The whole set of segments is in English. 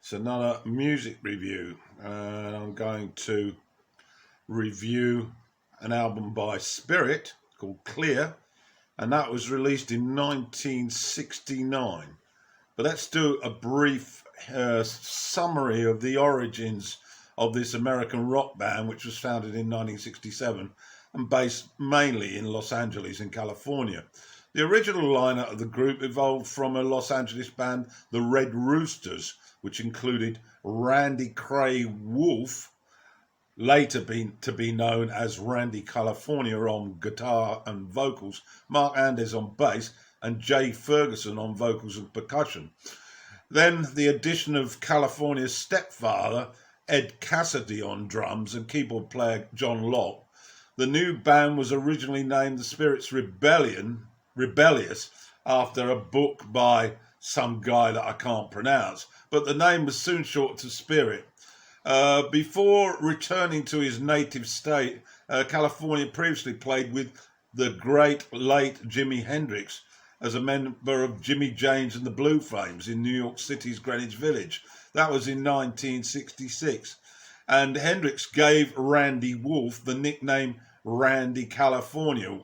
It's another music review, and I'm going to review an album by Spirit called Clear, and that was released in 1969. But let's do a brief summary of the origins of this American rock band, which was founded in 1967 and based mainly in Los Angeles in California. The original lineup of the group evolved from a Los Angeles band, the Red Roosters, which included Randy Cray Wolf, later to be known as Randy California on guitar and vocals, Mark Andes on bass, and Jay Ferguson on vocals and percussion. Then the addition of California's stepfather, Ed Cassidy, on drums, and keyboard player John Locke. The new band was originally named the Spirits Rebellious, after a book by some guy that I can't pronounce, but the name was soon shortened to Spirit. Before returning to his native state, California previously played with the great late Jimi Hendrix as a member of Jimmy James and the Blue Flames in New York City's Greenwich Village. That was in 1966. And Hendrix gave Randy Wolf the nickname Randy California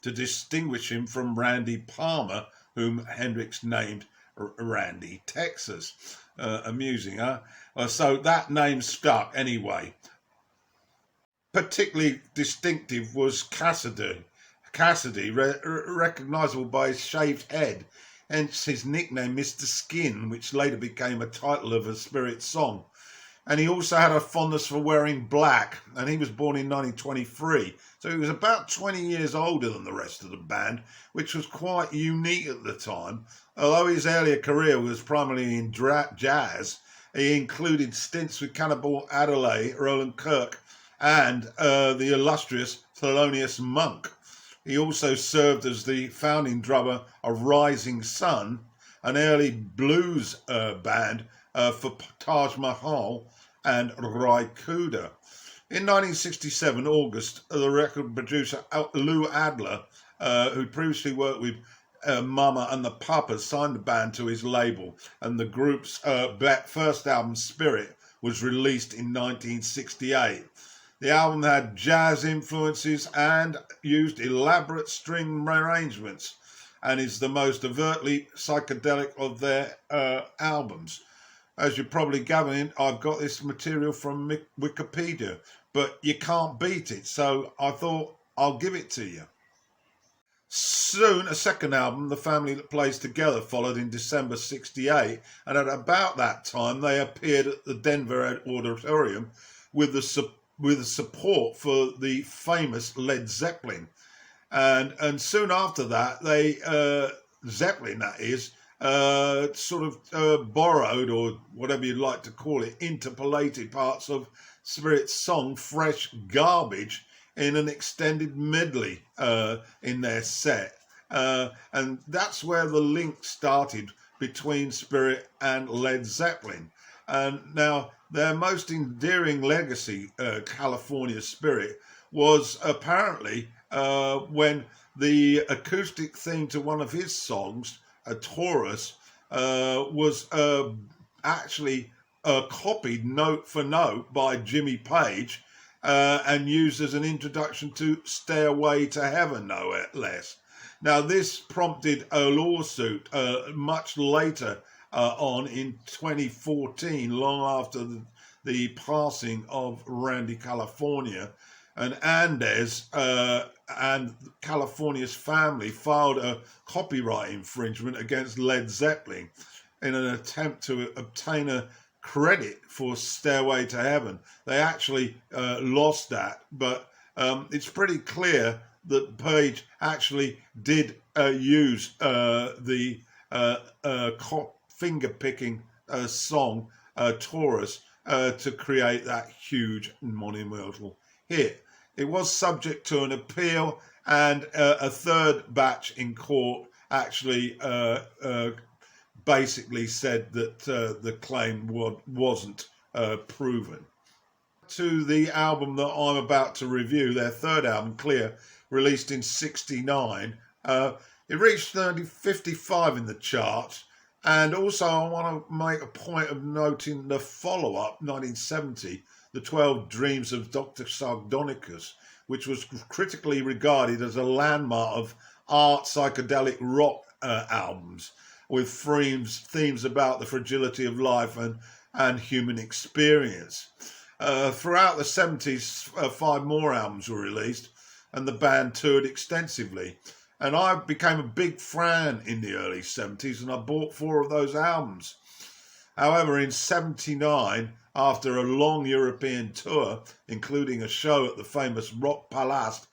to distinguish him from Randy Palmer, whom Hendrix named Randy Texas. Amusing, huh? So that name stuck anyway. Particularly distinctive was Cassidy, recognisable by his shaved head, hence his nickname Mr. Skin, which later became a title of a Spirit song. And he also had a fondness for wearing black, and he was born in 1923, so he was about 20 years older than the rest of the band, which was quite unique at the time. Although his earlier career was primarily in jazz, he included stints with Cannibal Adderley, Roland Kirk, and the illustrious Thelonious Monk. He also served as the founding drummer of Rising Sun, an early blues band for Taj Mahal and Ry Cooder. In 1967, August, the record producer Lou Adler, who'd previously worked with Mama and the Papas, signed the band to his label, and the group's first album, Spirit, was released in 1968. The album had jazz influences and used elaborate string arrangements, and is the most overtly psychedelic of their albums. As you're probably gathering, I've got this material from Wikipedia, but you can't beat it, so I thought I'll give it to you. Soon, a second album, The Family That Plays Together, followed in December '68, and at about that time they appeared at the Denver Auditorium with the support for the famous Led Zeppelin. And soon after that, they, Zeppelin that is, borrowed, or whatever you'd like to call it, interpolated parts of Spirit's song Fresh Garbage in an extended medley in their set. And that's where the link started between Spirit and Led Zeppelin. And now their most endearing legacy, California Spirit, was apparently when the acoustic theme to one of his songs, a Taurus, was actually copied note for note by Jimmy Page and used as an introduction to Stairway to Heaven, no less. Now, this prompted a lawsuit much later on in 2014, long after the passing of Randy California, and Andes and California's family filed a copyright infringement against Led Zeppelin in an attempt to obtain a credit for Stairway to Heaven. They actually lost that, but it's pretty clear that Page actually did use the finger-picking song Taurus to create that huge monumental hit. It was subject to an appeal, and a third batch in court actually basically said that the claim wasn't proven. To the album that I'm about to review, their third album, Clear, released in '69. It reached 55 in the charts, And also I want to make a point of noting the follow-up, 1970, The 12 Dreams of Dr. Sardonicus, which was critically regarded as a landmark of art psychedelic rock albums, with themes about the fragility of life and human experience. Throughout the 70s, 5 more albums were released, and the band toured extensively. And I became a big fan in the early 70s, and I bought 4 of those albums. However, in 79, after a long European tour, including a show at the famous Rock Palast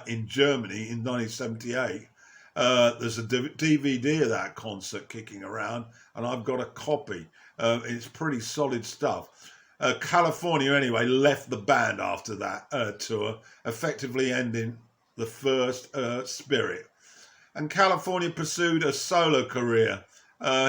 in Germany in 1978, there's a DVD of that concert kicking around, and I've got a copy. It's pretty solid stuff. California, anyway, left the band after that tour, effectively ending the first Spirit. And California pursued a solo career.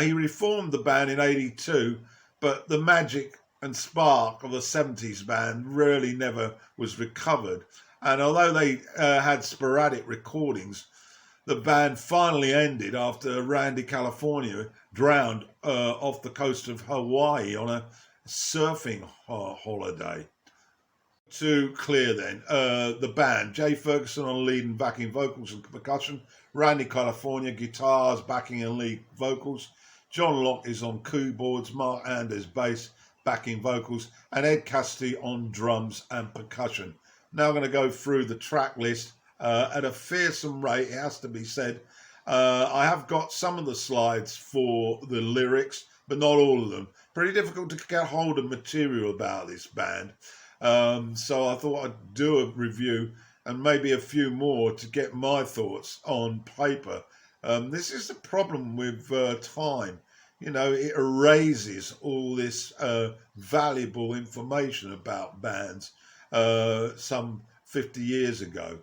He reformed the band in 82, but the magic and spark of the 70s band really never was recovered. And although they had sporadic recordings, the band finally ended after Randy California drowned off the coast of Hawaii on a surfing holiday. To Clear then, the band, Jay Ferguson on lead and backing vocals and percussion, Randy California guitars, backing and lead vocals, John Locke is on keyboards, Mark Anders bass, backing vocals, and Ed Cassidy on drums and percussion. Now I'm going to go through the track list at a fearsome rate, it has to be said. I have got some of the slides for the lyrics, but not all of them. Pretty difficult to get hold of material about this band. So I thought I'd do a review and maybe a few more to get my thoughts on paper. This is the problem with time. You know, it erases all this valuable information about bands some 50 years ago.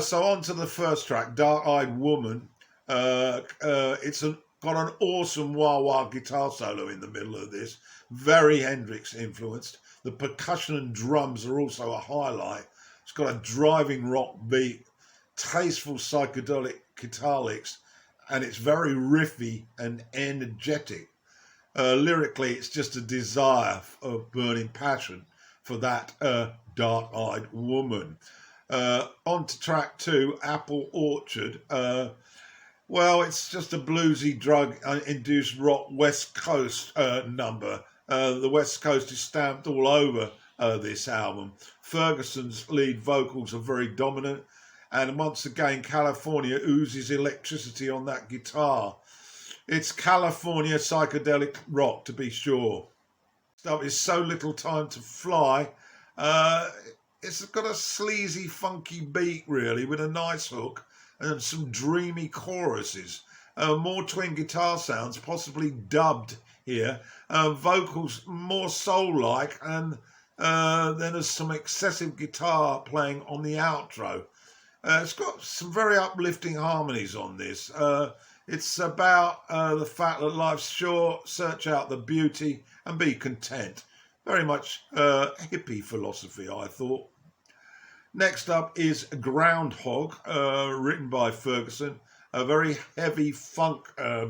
So on to the first track, Dark Eyed Woman. It's got an awesome wah-wah guitar solo in the middle of this, very Hendrix influenced. The percussion and drums are also a highlight. It's got a driving rock beat, tasteful psychedelic guitar licks, and it's very riffy and energetic. Lyrically, it's just a desire of burning passion for that dark-eyed woman. On to track 2, Apple Orchard. Well, it's just a bluesy, drug-induced rock West Coast number. The West Coast is stamped all over this album. Ferguson's lead vocals are very dominant, and once again, California oozes electricity on that guitar. It's California psychedelic rock, to be sure. Stuff is So Little Time to Fly. It's got a sleazy, funky beat, really, with a nice hook and some dreamy choruses. More twin guitar sounds, possibly dubbed here. Vocals more soul-like, and then there's some excessive guitar playing on the outro. It's got some very uplifting harmonies on this. It's about the fact that life's short, search out the beauty and be content. Very much hippie philosophy, I thought. Next up is Groundhog, written by Ferguson. A very heavy funk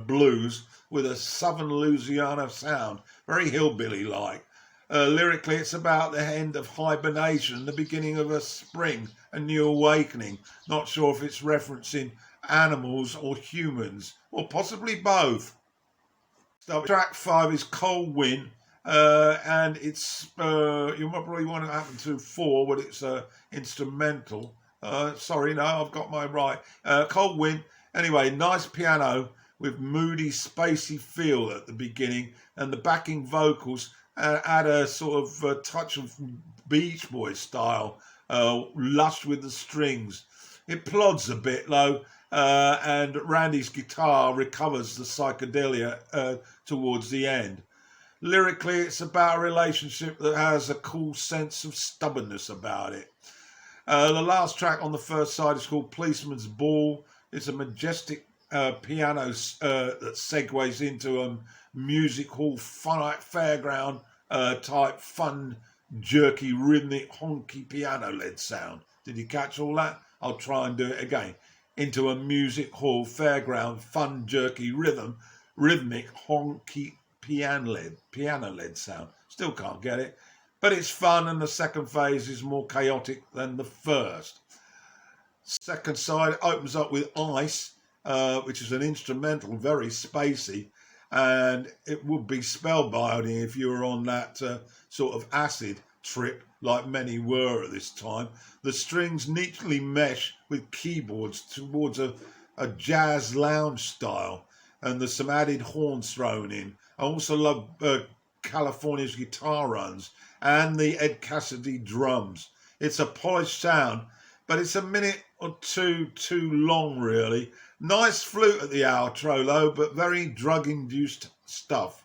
blues with a southern Louisiana sound, very hillbilly-like. Lyrically, it's about the end of hibernation, the beginning of a spring, a new awakening. Not sure if it's referencing animals or humans, or possibly both. So track 5 is Cold Wind, and it's, you might probably want to happen to 4, but it's instrumental. Sorry, no, I've got my right. Cold Wind. Anyway, nice piano with moody, spacey feel at the beginning, and the backing vocals add a sort of touch of Beach Boys style, lush with the strings. It plods a bit though, and Randy's guitar recovers the psychedelia towards the end. Lyrically, it's about a relationship that has a cool sense of stubbornness about it. The last track on the first side is called Policeman's Ball. It's a majestic piano that segues into a music hall fairground type fun, jerky, rhythmic, honky piano-led sound. Did you catch all that? I'll try and do it again. Into a music hall fairground fun, jerky rhythm rhythmic, honky piano-led sound. Still can't get it, but it's fun, and the second phase is more chaotic than the first. Second side opens up with Ice, which is an instrumental, very spacey, and it would be spellbinding if you were on that sort of acid trip like many were at this time. The strings neatly mesh with keyboards towards a jazz lounge style, and there's some added horns thrown in. I also love California's guitar runs and the Ed Cassidy drums. It's a polished sound, but it's a minute or two too long, really. Nice flute at the outro, though, but very drug-induced stuff.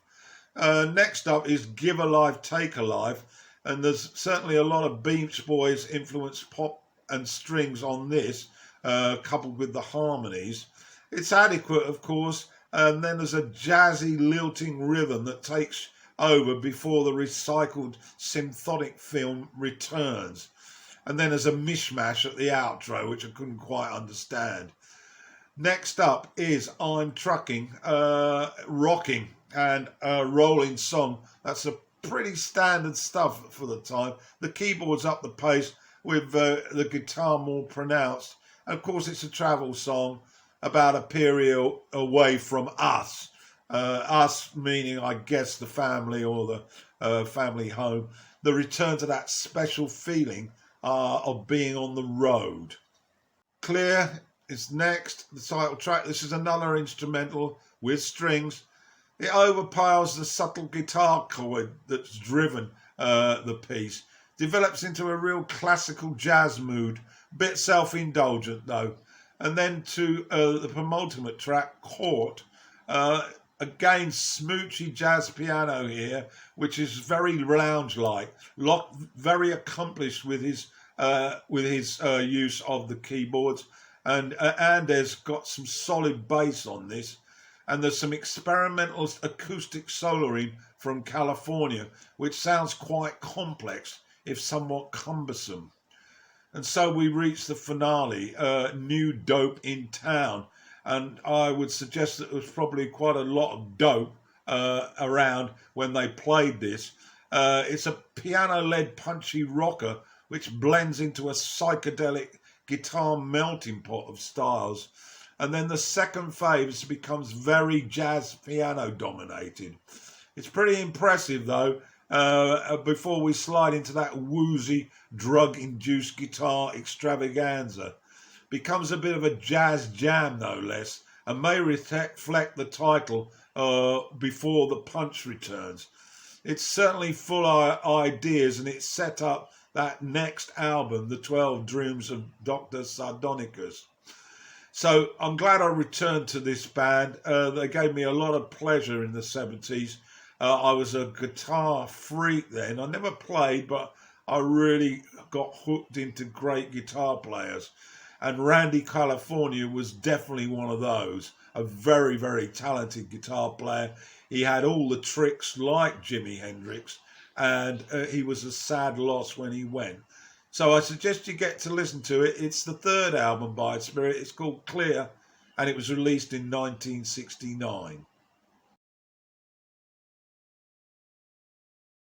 Next up is Give a Life, Take a Life, and there's certainly a lot of Beach Boys influenced pop and strings on this, coupled with the harmonies. It's adequate, of course, and then there's a jazzy, lilting rhythm that takes over before the recycled synthotic film returns. And then there's a mishmash at the outro, which I couldn't quite understand. Next up is I'm Truckin, rocking and a rolling song. That's a pretty standard stuff for the time. The keyboard's up the pace with the guitar more pronounced. And of course, it's a travel song about a period away from us. Us meaning, I guess, the family or the family home. The return to that special feeling of being on the road. Clear is next, the title track. This is another instrumental with strings. It overpowers the subtle guitar chord that's driven the piece. Develops into a real classical jazz mood. Bit self-indulgent though. And then to the penultimate track, Court. Again, smoochy jazz piano here, which is very lounge-like. Very accomplished with his use of the keyboards, and there's got some solid bass on this, and there's some experimental acoustic soloing from California, which sounds quite complex, if somewhat cumbersome. And so we reach the finale, New Dope in Town, and I would suggest that there was probably quite a lot of dope around when they played this. It's a piano-led punchy rocker which blends into a psychedelic guitar melting pot of styles. And then the second phase becomes very jazz piano dominated. It's pretty impressive though, before we slide into that woozy drug-induced guitar extravaganza. Becomes a bit of a jazz jam no less, and may reflect the title before the punch returns. It's certainly full of ideas, and it's set up that next album, The 12 Dreams of Dr. Sardonicus. So I'm glad I returned to this band. They gave me a lot of pleasure in the 70s. I was a guitar freak then. I never played, but I really got hooked into great guitar players. And Randy California was definitely one of those. A very, very talented guitar player. He had all the tricks like Jimi Hendrix, and he was a sad loss when he went. So I suggest you get to listen to it. It's the third album by Spirit. It's called Clear, and it was released in 1969.